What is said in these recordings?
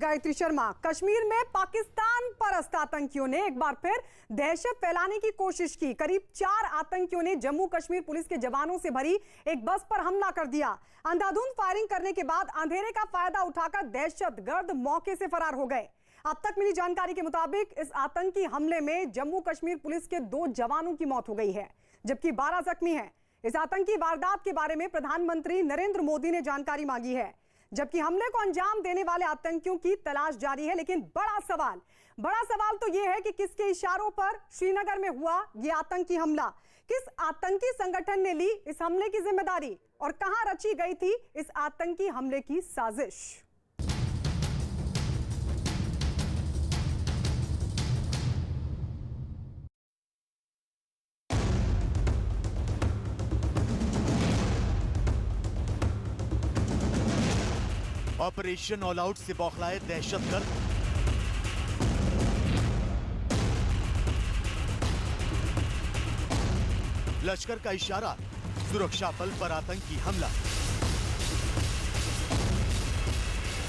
गायत्री शर्मा। कश्मीर में पाकिस्तान परस्त आतंकियों ने एक बार फिर दहशत फैलाने की कोशिश की। करीब 4 आतंकियों ने जम्मू कश्मीर पुलिस के जवानों से भरी एक बस पर हमला कर दिया। अंधाधुंध फायरिंग करने के बाद अंधेरे का फायदा उठाकर दहशतगर्द मौके से फरार हो गए। अब तक मिली जानकारी के मुताबिक इस आतंकी हमले में जम्मू कश्मीर पुलिस के 2 जवानों की मौत हो गई है, जबकि 12 जख्मी हैं। इस आतंकी वारदात के बारे में प्रधानमंत्री नरेंद्र मोदी ने जानकारी मांगी है, जबकि हमले को अंजाम देने वाले आतंकियों की तलाश जारी है। लेकिन बड़ा सवाल तो यह है कि किसके इशारों पर श्रीनगर में हुआ यह आतंकी हमला, किस आतंकी संगठन ने ली इस हमले की जिम्मेदारी और कहां रची गई थी इस आतंकी हमले की साजिश। ऑपरेशन ऑल आउट से बौखलाए दहशतगर्द। लश्कर का इशारा, सुरक्षा बल पर आतंकी हमला।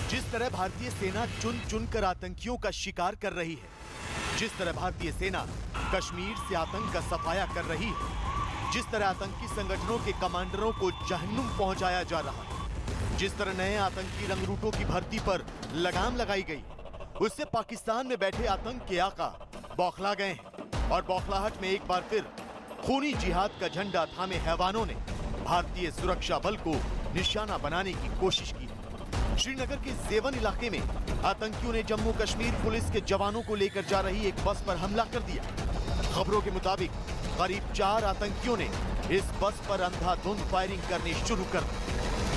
जिस तरह भारतीय सेना चुन चुनकर आतंकियों का शिकार कर रही है, जिस तरह भारतीय सेना कश्मीर से आतंक का सफाया कर रही है, जिस तरह आतंकी संगठनों के कमांडरों को जहन्नुम पहुंचाया जा रहा है, जिस तरह नए आतंकी रंगरूटों की भर्ती पर लगाम लगाई गई, उससे पाकिस्तान में बैठे आतंक के आका बौखला गए हैं और बौखलाहट में एक बार फिर खूनी जिहाद का झंडा थामे हैवानों ने भारतीय सुरक्षा बल को निशाना बनाने की कोशिश की। श्रीनगर के जेवन इलाके में आतंकियों ने जम्मू कश्मीर पुलिस के जवानों को लेकर जा रही एक बस पर हमला कर दिया। खबरों के मुताबिक करीब 4 आतंकियों ने इस बस पर अंधाधुंध फायरिंग करनी शुरू कर दी।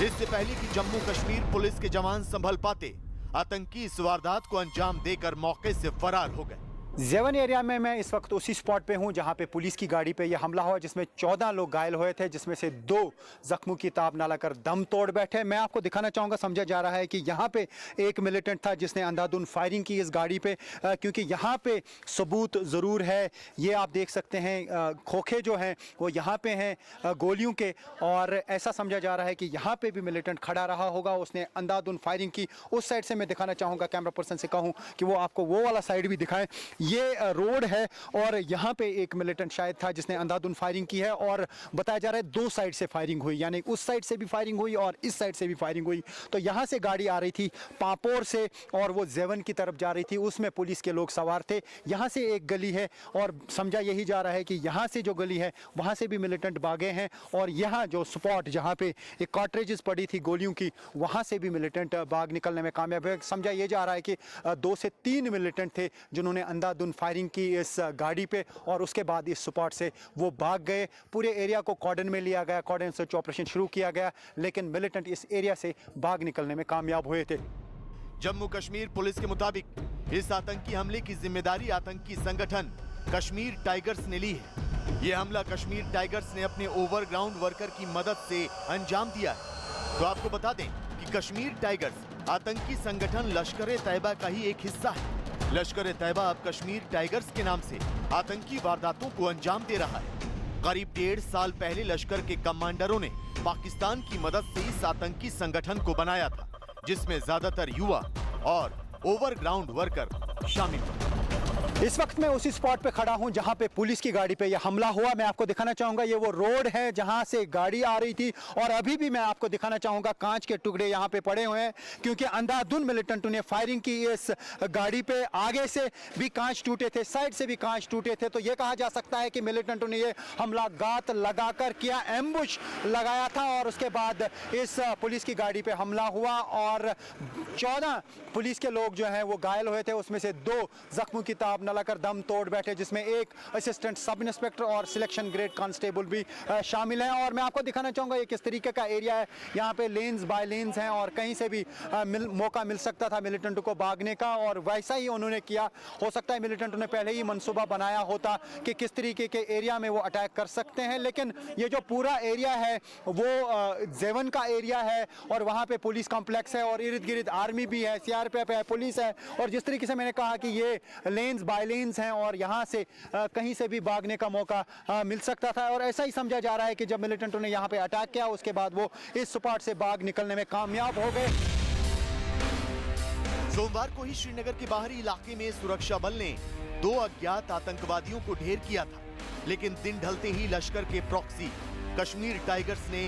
इससे पहले कि जम्मू कश्मीर पुलिस के जवान संभल पाते, आतंकी इस वारदात को अंजाम देकर मौके से फरार हो गए। जेवन एरिया में मैं इस वक्त उसी स्पॉट पे हूं जहां पे पुलिस की गाड़ी पे यह हमला हुआ, जिसमें 14 लोग घायल हुए थे, जिसमें से 2 जख्मों की ताब ना लाकर दम तोड़ बैठे। मैं आपको दिखाना चाहूँगा, समझा जा रहा है कि यहाँ पे एक मिलिटेंट था जिसने अंधाधुंध फायरिंग की इस गाड़ी पे, क्योंकि यहाँ पे सबूत ज़रूर है। ये आप देख सकते हैं, खोखे जो हैं वो यहाँ पे हैं गोलियों के, और ऐसा समझा जा रहा है कि यहाँ पे भी मिलिटेंट खड़ा रहा होगा, उसने अंधाधुंध फायरिंग की। उस साइड से मैं दिखाना चाहूँगा, कैमरा पर्सन से कहूँ कि वो आपको वो वाला साइड भी दिखाएं। ये रोड है और यहाँ पे एक मिलिटेंट शायद था जिसने अंधाधुंध फायरिंग की है, और बताया जा रहा है 2 साइड से फायरिंग हुई, यानी उस साइड से भी फायरिंग हुई और इस साइड से भी फायरिंग हुई। तो यहाँ से गाड़ी आ रही थी पापोर से और वो जेवन की तरफ जा रही थी, उसमें पुलिस के लोग सवार थे। यहाँ से एक गली है और समझा यही जा रहा है कि यहाँ से जो गली है वहाँ से भी मिलिटेंट भागे हैं, और यहाँ जो स्पॉट जहाँ पे एक कार्ट्रिजेस पड़ी थी गोलियों की, वहाँ से भी मिलिटेंट भाग निकलने में कामयाब है। समझा ये जा रहा है कि 2 से 3 मिलिटेंट थे जिन्होंने अंधाधुंध फायरिंग की इस गाड़ी पे, और उसके बाद इस स्पॉट से वो भाग गए। पूरे एरिया को कॉर्डन में लिया गया, कॉर्डन सर्च ऑपरेशन शुरू किया गया, लेकिन मिलिटेंट इस एरिया से भाग निकलने में कामयाब हुए थे। जम्मू कश्मीर पुलिस के मुताबिक इस आतंकी हमले की जिम्मेदारी आतंकी संगठन कश्मीर टाइगर्स ने ली है। यह हमला कश्मीर टाइगर्स ने अपने ओवरग्राउंड वर्कर की मदद से अंजाम दिया है। तो आपको बता दें कि कश्मीर टाइगर्स आतंकी संगठन लश्कर-ए-तैयबा का ही एक हिस्सा है। लश्कर-ए-तैयबा अब कश्मीर टाइगर्स के नाम से आतंकी वारदातों को अंजाम दे रहा है। करीब 1.5 साल पहले लश्कर के कमांडरों ने पाकिस्तान की मदद से इस आतंकी संगठन को बनाया था, जिसमें ज्यादातर युवा और ओवरग्राउंड वर्कर शामिल थे। इस वक्त मैं उसी स्पॉट पे खड़ा हूं जहां पे पुलिस की गाड़ी पे यह हमला हुआ। मैं आपको दिखाना चाहूंगा, ये वो रोड है जहां से गाड़ी आ रही थी, और अभी भी मैं आपको दिखाना चाहूंगा कांच के टुकड़े यहां पे पड़े हुए हैं, क्योंकि अंधाधुंध मिलिटेंट ने फायरिंग की इस गाड़ी पे। आगे से भी कांच टूटे थे, साइड से भी कांच टूटे थे। तो ये कहा जा सकता है कि मिलिटेंटों ने ये हमला गात लगाकर किया, एम्बुश लगाया था, और उसके बाद इस पुलिस की गाड़ी पे हमला हुआ और 14 पुलिस के लोग जो हैं वो घायल हुए थे, उसमें से 2 जख्मों की ताब न लाकर दम तोड़ बैठे, जिसमें एक असिस्टेंट सब इंस्पेक्टर और सिलेक्शन ग्रेड कांस्टेबल भी शामिल हैं। और मैं आपको दिखाना चाहूँगा ये किस तरीके का एरिया है। यहाँ पे लेन्स बाय लेन्स हैं और कहीं से भी मौका मिल सकता था मिलिटेंट को भागने का, और वैसा ही उन्होंने किया। हो सकता है मिलिटेंट ने पहले ही मंसूबा बनाया होता कि किस तरीके के एरिया में वो अटैक कर सकते हैं, लेकिन ये जो पूरा एरिया है वो जेवन का एरिया है, और वहाँ पे पुलिस कॉम्प्लेक्स है और इर्द गिर्द आर्मी भी है, सीआरपीएफ है, पुलिस है। और जिस तरीके से मैंने कहा कि ये लेन्स बाय लेन्स हैं और यहाँ से कहीं से भी भागने का मौका मिल सकता था, और ऐसा ही समझा जा रहा है कि जब मिलिटेंटों ने यहाँ पे अटैक किया, उसके बाद वो इस स्पॉट से भाग निकलने में कामयाब हो गए। सोमवार को ही श्रीनगर के बाहरी इलाके में सुरक्षा बल ने 2 अज्ञात आतंकवादियों को ढेर किया था, लेकिन दिन ढलते ही लश्कर के प्रॉक्सी कश्मीर टाइगर्स ने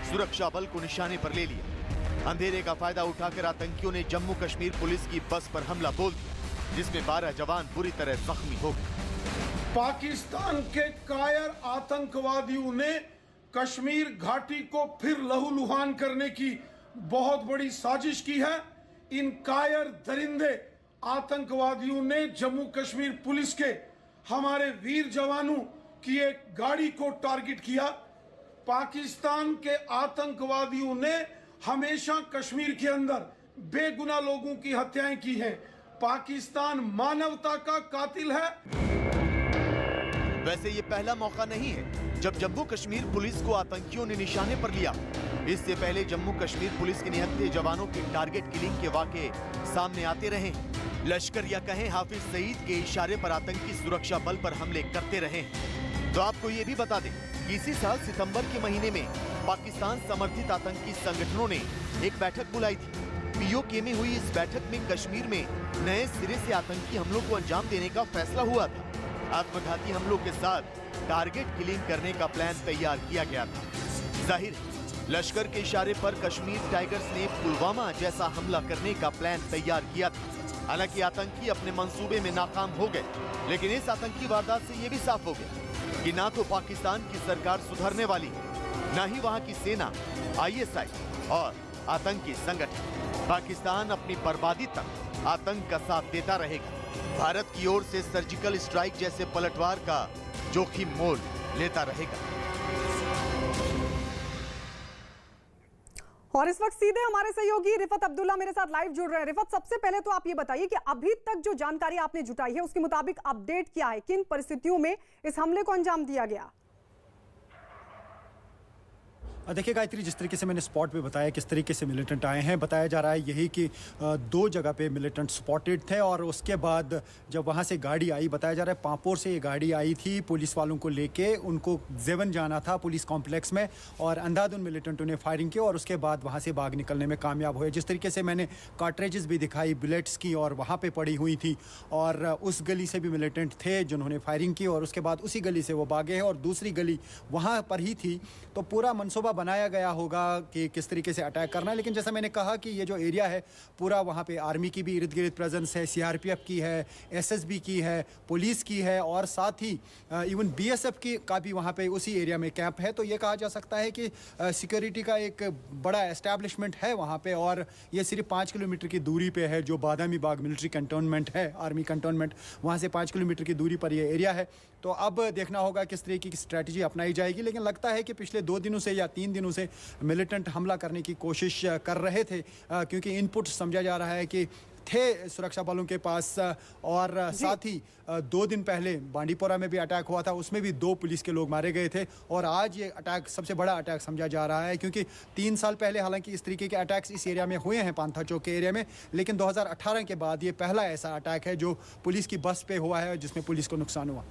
सुरक्षा बल को निशाने पर ले लिया। अंधेरे का फायदा उठाकर आतंकियों ने जम्मू कश्मीर पुलिस की बस पर हमला बोल दिया, जिसमें 12 जवान बुरी तरह जख्मी हो गए। पाकिस्तान के कायर आतंकवादियों ने कश्मीर घाटी को फिर लहूलुहान करने की बहुत बड़ी साजिश की है। इन कायर दरिंदे आतंकवादियों ने जम्मू कश्मीर पुलिस के हमारे वीर जवानों की एक गाड़ी को टारगेट किया। पाकिस्तान के आतंकवादियों ने हमेशा कश्मीर के अंदर बेगुनाह लोगों की हत्याएं की हैं। पाकिस्तान मानवता का कातिल है। वैसे ये पहला मौका नहीं है जब जम्मू कश्मीर पुलिस को आतंकियों ने निशाने पर लिया। इससे पहले जम्मू कश्मीर पुलिस के निहत्थे जवानों के टारगेट किलिंग के वाकये सामने आते रहे हैं। लश्कर या कहें हाफिज सईद के इशारे पर आतंकी सुरक्षा बल पर हमले करते रहे हैं। तो आपको ये भी बता दें कि इसी साल सितंबर के महीने में पाकिस्तान समर्थित आतंकी संगठनों ने एक बैठक बुलाई थी। पीओके में हुई इस बैठक में कश्मीर में नए सिरे से आतंकी हमलों को अंजाम देने का फैसला हुआ था। आत्मघाती हमलों के साथ टारगेट किलिंग करने का प्लान तैयार किया गया था। जाहिर है लश्कर के इशारे पर कश्मीर टाइगर्स ने पुलवामा जैसा हमला करने का प्लान तैयार किया था। हालांकि आतंकी अपने मंसूबे में नाकाम हो गए, लेकिन इस आतंकी वारदात से ये भी साफ हो गया कि ना तो पाकिस्तान की सरकार सुधरने वाली है, न ही वहां की सेना, ISI और आतंकी संगठन। पाकिस्तान अपनी बर्बादी तक आतंक का साथ देता रहेगा। भारत की ओर से सर्जिकल स्ट्राइक जैसे पलटवार का जोखिम मोल लेता रहेगा। और इस वक्त सीधे हमारे सहयोगी रिफत अब्दुल्ला मेरे साथ लाइव जुड़ रहे हैं। रिफत, सबसे पहले तो आप ये बताइए कि अभी तक जो जानकारी आपने जुटाई है उसके मुताबिक अपडेट क्या है, किन परिस्थितियों में इस हमले को अंजाम दिया गया? देखिए गायत्री, जिस तरीके से मैंने स्पॉट पे बताया किस तरीके से मिलिटेंट आए हैं, बताया जा रहा है यही कि 2 जगह पे मिलिटेंट स्पॉटेड थे और उसके बाद जब वहाँ से गाड़ी आई, बताया जा रहा है पांपोर से ये गाड़ी आई थी पुलिस वालों को लेके। उनको जेवन जाना था पुलिस कॉम्प्लेक्स में और अंधाधुन मिलिटेंटों ने फायरिंग की और उसके बाद वहाँ से भाग निकलने में कामयाब हुए। जिस तरीके से मैंने कार्ट्रेजेस भी दिखाई बुलेट्स की और वहाँ पर पड़ी हुई थी और उस गली से भी मिलिटेंट थे जिन्होंने फायरिंग की और उसके बाद उसी गली से वो भागे हैं और दूसरी गली वहाँ पर ही थी। तो पूरा मनसूबा बनाया गया होगा कि किस तरीके से अटैक करना है। लेकिन जैसा मैंने कहा कि ये जो एरिया है पूरा, वहाँ पे आर्मी की भी इर्द गिर्द प्रेजेंस है, CRPF की है, SSB की है, पुलिस की है और साथ ही इवन BSF की का भी वहाँ पे उसी एरिया में कैंप है। तो ये कहा जा सकता है कि सिक्योरिटी का एक बड़ा एस्टैब्लिशमेंट है वहाँ पे और ये सिर्फ 5 किलोमीटर की दूरी पे है। जो बादामी बाग मिलिट्री कंटोनमेंट है, आर्मी कंटोनमेंट, वहाँ से 5 किलोमीटर की दूरी पर ये एरिया है। तो अब देखना होगा किस तरीके की स्ट्रैटेजी अपनाई जाएगी। लेकिन लगता है कि पिछले 2 दिनों से या 3 दिनों से मिलिटेंट हमला करने की कोशिश कर रहे थे क्योंकि इनपुट समझा जा रहा है कि थे सुरक्षा बलों के पास। और साथ ही 2 दिन पहले बांडीपोरा में भी अटैक हुआ था, उसमें भी 2 पुलिस के लोग मारे गए थे और आज ये अटैक सबसे बड़ा अटैक समझा जा रहा है क्योंकि 3 साल पहले हालांकि इस तरीके के अटैक्स इस एरिया में हुए हैं, पांथा चौक के एरिया में, लेकिन 2018 के बाद ये पहला ऐसा अटैक है जो पुलिस की बस पे हुआ है जिसमें पुलिस को नुकसान हुआ।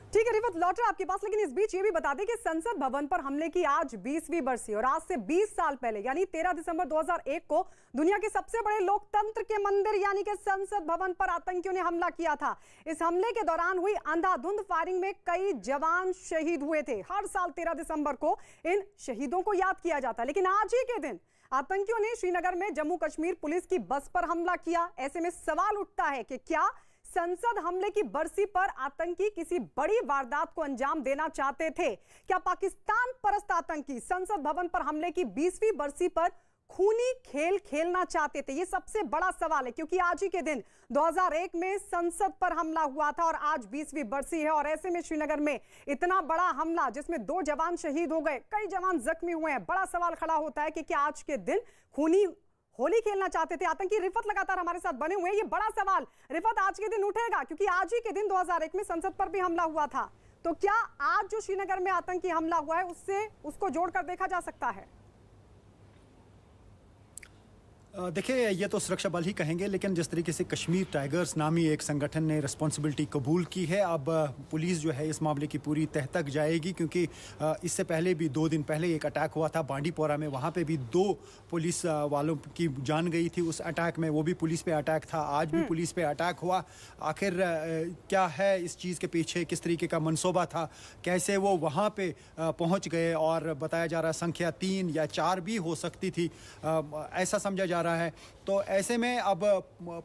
ठीक है रिफत, लौट रहा आपके पास, लेकिन इस बीच ये भी बता दें कि संसद भवन पर हमले की आज 20वीं बरसी और आज से 20 साल पहले यानी 13 दिसंबर 2001 को दुनिया के सबसे बड़े लोकतंत्र के मंदिर यानी कि संसद भवन पर आतंकियों ने हमला किया था। इस हमले के दौरान हुई अंधाधुंध फायरिंग में कई जवान शहीद हुए थे। हर साल 13 दिसंबर को इन शहीदों को याद किया जाता है, लेकिन आज ही के दिन आतंकियों ने श्रीनगर में जम्मू कश्मीर पुलिस की बस पर हमला किया। ऐसे में सवाल उठता है कि क्या संसद हमले की बरसी पर आतंकी किसी बड़ी वारदात को अंजाम देना चाहते थे? क्या पाकिस्तान परस्त आतंकी संसद भवन पर हमले की 20वीं बरसी पर खूनी खेल खेलना चाहते थे? ये सबसे बड़ा सवाल है क्योंकि आज ही के दिन 2001 में संसद पर हमला हुआ था और आज 20वीं बरसी है और ऐसे में श्रीनगर में इतना बड़ा हमला जिसमें 2 जवान शहीद हो गए, कई जवान जख्मी हुए हैं। बड़ा सवाल खड़ा होता है कि क्या आज के दिन खूनी होली खेलना चाहते थे आतंकी? रिफत लगातार हमारे साथ बने हुए हैं। ये बड़ा सवाल रिफत आज के दिन उठेगा क्योंकि आज ही के दिन 2001 में संसद पर भी हमला हुआ था। तो क्या आज जो श्रीनगर में आतंकी हमला हुआ है उससे उसको जोड़कर देखा जा सकता है? देखिए, ये तो सुरक्षा बल ही कहेंगे, लेकिन जिस तरीके से कश्मीर टाइगर्स नामी एक संगठन ने रिस्पॉन्सिबिलिटी कबूल की है, अब पुलिस जो है इस मामले की पूरी तह तक जाएगी, क्योंकि इससे पहले भी 2 दिन पहले एक अटैक हुआ था बांडीपोरा में। वहाँ पे भी 2 पुलिस वालों की जान गई थी उस अटैक में, वो भी पुलिस पे अटैक था। आज भी पुलिस पे अटैक हुआ। आखिर क्या है इस चीज़ के पीछे, किस तरीके का मनसूबा था, कैसे वो वहाँ पे पहुँच गए, और बताया जा रहा है संख्या 3 या 4 भी हो सकती थी, ऐसा समझा जा रहा है। तो ऐसे में अब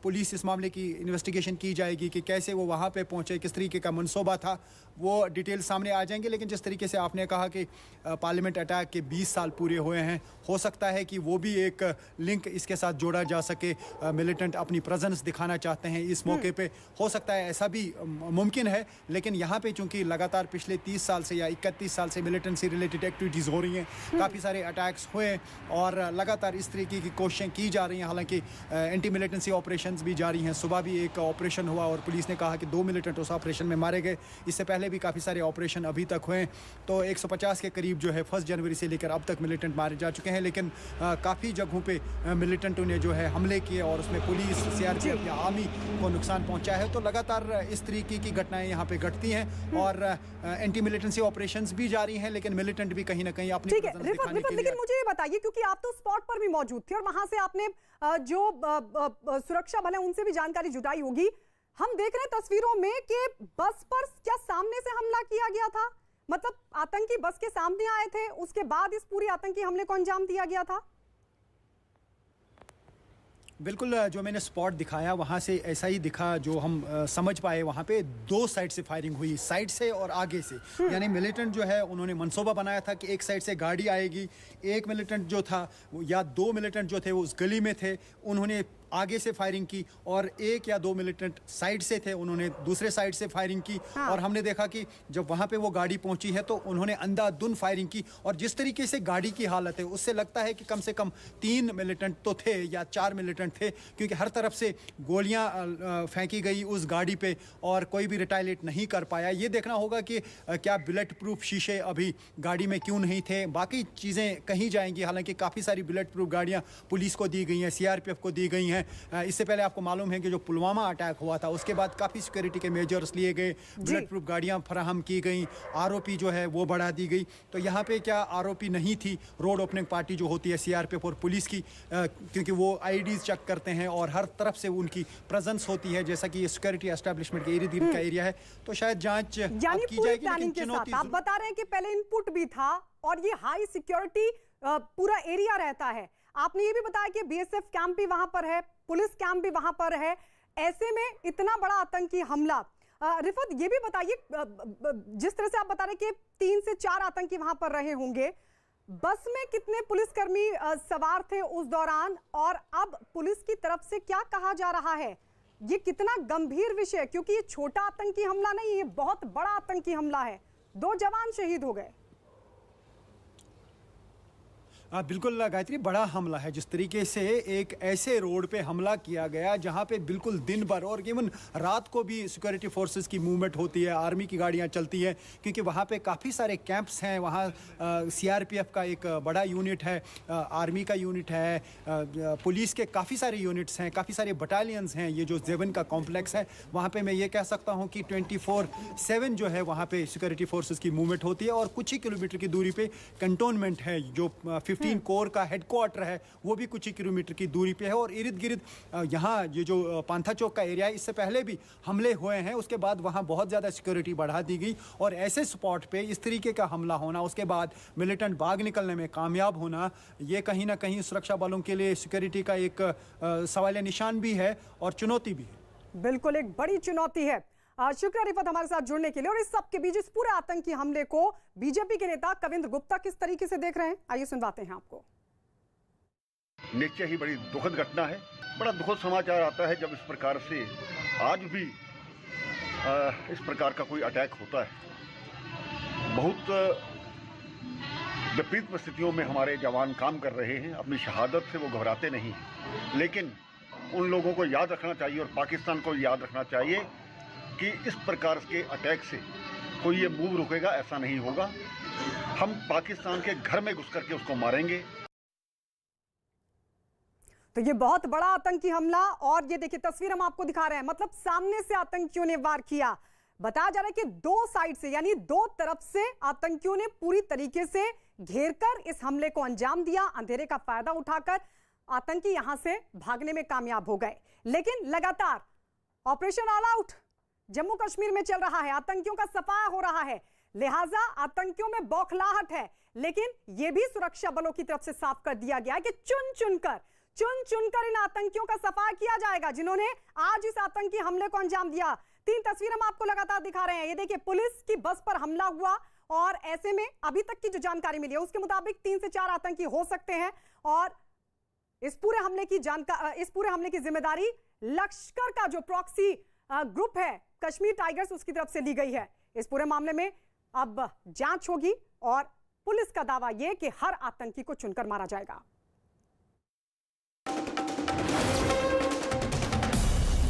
पुलिस इस मामले की इन्वेस्टिगेशन की जाएगी कि कैसे वो वहाँ पे पहुँचे, किस तरीके का मनसूबा था, वो डिटेल सामने आ जाएंगे। लेकिन जिस तरीके से आपने कहा कि पार्लियामेंट अटैक के 20 साल पूरे हुए हैं, हो सकता है कि वो भी एक लिंक इसके साथ जोड़ा जा सके। मिलिटेंट अपनी प्रेजेंस दिखाना चाहते हैं इस मौके पे, हो सकता है ऐसा भी मुमकिन है। लेकिन यहाँ पे चूंकि लगातार पिछले 30 साल से या 31 साल से मिलिटेंट से रिलेटेड एक्टिविटीज़ हो रही हैं, काफ़ी सारे अटैक्स हुए और लगातार इस तरीके की कोशिशें की जा रही हैं। हालांकि एंटी मिलिटेंसी ऑपरेशंस भी जारी हैं। सुबह भी एक ऑपरेशन हुआ और पुलिस ने कहा कि 2 मिलिटेंट उस ऑपरेशन में मारे गए। इससे पहले भी काफ़ी सारे ऑपरेशन अभी तक हुए, तो 150 के करीब जो है 1 जनवरी से लेकर अब तक मिलिटेंट मारे जा चुके हैं। लेकिन काफ़ी जगहों पे मिलिटेंटों ने जो है हमले किए और उसमें पुलिस, सीआरपीएफ या आर्मी को नुकसान पहुंचा है। तो लगातार इस तरीके की घटनाएं यहाँ पे घटती हैं और एंटी मिलिटेंसी ऑपरेशंस भी जारी हैं, लेकिन मिलिटेंट भी कहीं ना कहीं अपनी ठीक है। रिफत, लेकिन मुझे ये बताइए, क्योंकि आप तो स्पॉट पर भी मौजूद थे और वहां से आपने जो सुरक्षा बल है उनसे भी जानकारी जुटाई होगी। हम देख रहे हैं तस्वीरों में कि बस पर क्या सामने से हमला किया गया था, मतलब आतंकी बस के सामने आए थे, उसके बाद इस पूरी आतंकी हमले को अंजाम दिया गया था? बिल्कुल, जो मैंने स्पॉट दिखाया वहाँ से ऐसा ही दिखा। जो हम समझ पाए, वहाँ पे 2 साइड से फायरिंग हुई, साइड से और आगे से। यानी मिलिटेंट जो है उन्होंने मंसूबा बनाया था कि एक साइड से गाड़ी आएगी, एक मिलिटेंट जो था या 2 मिलिटेंट जो थे वो उस गली में थे, उन्होंने आगे से फायरिंग की, और 1 या 2 मिलिटेंट साइड से थे, उन्होंने दूसरे साइड से फायरिंग की। और हमने देखा कि जब वहाँ पे वो गाड़ी पहुँची है तो उन्होंने अंधाधुंध फायरिंग की। और जिस तरीके से गाड़ी की हालत है उससे लगता है कि कम से कम 3 मिलिटेंट तो थे या 4 मिलिटेंट थे, क्योंकि हर तरफ से गोलियां फेंकी गई उस गाड़ी पे और कोई भी रिटायलेट नहीं कर पाया। ये देखना होगा कि क्या बुलेट प्रूफ शीशे अभी गाड़ी में क्यों नहीं थे, बाकी चीज़ें कहीं जाएंगी। हालांकि काफ़ी सारी बुलेट प्रूफ गाड़ियाँ पुलिस को दी गई हैं, सीआरपीएफ को दी गई हैं। इससे पहले आपको मालूम है कि जो पुलवामा अटैक हुआ था उसके बाद काफ़ी सिक्योरिटी के मेजर्स लिए गए, बुलेट प्रूफ गाड़ियाँ फराहम की गई, आरओपी जो है वो बढ़ा दी गई। तो यहाँ पे क्या आरओपी नहीं थी, रोड ओपनिंग पार्टी जो होती है सीआरपीएफ और पुलिस की, क्योंकि वो आईडीज चेक करते हैं और हर तरफ से उनकी प्रेजेंस होती है, जैसा कि ये सिक्योरिटी एस्टेब्लिशमेंट के इर्द गिर्द का एरिया है। तो शायद जांच की जाएगी। प्लानिंग के साथ आप बता रहे हैं कि पहले इनपुट भी था और ये हाई सिक्योरिटी पूरा एरिया रहता है। आपने ये भी बताया कि बीएसएफ कैंप भी वहां पर है, पुलिस कैंप भी वहां पर है। ऐसे में इतना बड़ा आतंकी हमला, रिफत ये भी बताइए, जिस तरह से आप बता रहे कि 3 से 4 आतंकी वहां पर रहे होंगे, बस में कितने पुलिसकर्मी सवार थे उस दौरान, और अब पुलिस की तरफ से क्या कहा जा रहा है? ये कितना गंभीर विषय, क्योंकि ये छोटा आतंकी हमला नहीं, ये बहुत बड़ा आतंकी हमला है। 2 जवान शहीद हो गए। बिल्कुल गायत्री, बड़ा हमला है। जिस तरीके से एक ऐसे रोड पे हमला किया गया जहां पे बिल्कुल दिन भर और इवन रात को भी सिक्योरिटी फोर्सेस की मूवमेंट होती है, आर्मी की गाड़ियां चलती हैं, क्योंकि वहां पे काफ़ी सारे कैंप्स हैं। वहां सीआरपीएफ का एक बड़ा यूनिट है, आर्मी का यूनिट है, पुलिस के काफ़ी सारे यूनिट्स हैं, काफ़ी सारे बटालियंस हैं। ये जो जेवन का कॉम्प्लेक्स है वहाँ पर मैं ये कह सकता हूँ कि 24/7 जो है वहाँ पर सिक्योरिटी फोर्सेस की मूवमेंट होती है। और कुछ ही किलोमीटर की दूरी पर कंटोनमेंट है, जो 15 कोर का हेडक्वार्टर है, वो भी कुछ ही किलोमीटर की दूरी पे है। और इर्द गिर्द यहाँ ये जो पांथा चौक का एरिया है, इससे पहले भी हमले हुए हैं, उसके बाद वहाँ बहुत ज़्यादा सिक्योरिटी बढ़ा दी गई। और ऐसे स्पॉट पे इस तरीके का हमला होना, उसके बाद मिलिटेंट भाग निकलने में कामयाब होना, ये कहीं ना कहीं सुरक्षा बलों के लिए सिक्योरिटी का एक सवालिया निशान भी है और चुनौती भी है। बिल्कुल एक बड़ी चुनौती है। शुक्रिया रिफत हमारे साथ जुड़ने के लिए। और इस सब के बीच इस पूरे आतंकी हमले को बीजेपी के नेता कविंद्र गुप्ता किस तरीके से देख रहे हैं, आइए सुनवाते हैं आपको। निश्चय ही बड़ी दुखद घटना है। बड़ा दुखद समाचार आता है जब इस प्रकार से आज भी इस प्रकार का कोई अटैक होता है। बहुत विपरीत परिस्थितियों में हमारे जवान काम कर रहे हैं, अपनी शहादत से वो घबराते नहीं हैं। लेकिन उन लोगों को याद रखना चाहिए और पाकिस्तान को याद रखना चाहिए कि इस प्रकार के अटैक से कोई ये मूव रुकेगा, ऐसा नहीं होगा। हम पाकिस्तान के घर में घुस करके उसको मारेंगे। तो ये बहुत बड़ा आतंकी हमला, और ये देखिए तस्वीर हम आपको दिखा रहे हैं, मतलब सामने से आतंकियों ने वार किया। बताया जा रहा है कि दो साइड से यानी दो तरफ से आतंकियों ने पूरी तरीके से घेरकर इस हमले को अंजाम दिया। अंधेरे का फायदा उठाकर आतंकी यहां से भागने में कामयाब हो गए, लेकिन लगातार operation all out Jammu Kashmir में चल रहा है, आतंकियों का सफाया हो रहा है, लिहाजा आतंकियों में बौखलाहट है। लेकिन यह भी सुरक्षा बलों की तरफ से साफ कर दिया गया है कि चुन चुनकर इन आतंकियों का सफाया किया जाएगा जिन्होंने आज इस आतंकी हमले को अंजाम दिया। 3 तस्वीर हम आपको लगातार दिखा रहे हैं। ये देखिए पुलिस की बस पर हमला हुआ, और ऐसे में अभी तक की जो जानकारी मिली है उसके मुताबिक 3 से 4 आतंकी हो सकते हैं, और इस पूरे हमले की जिम्मेदारी लश्कर का जो प्रॉक्सी ग्रुप है कश्मीर टाइगर्स उसकी तरफ से ली गई है। इस पूरे मामले में अब जांच होगी और पुलिस का दावा यह कि हर आतंकी को चुनकर मारा जाएगा।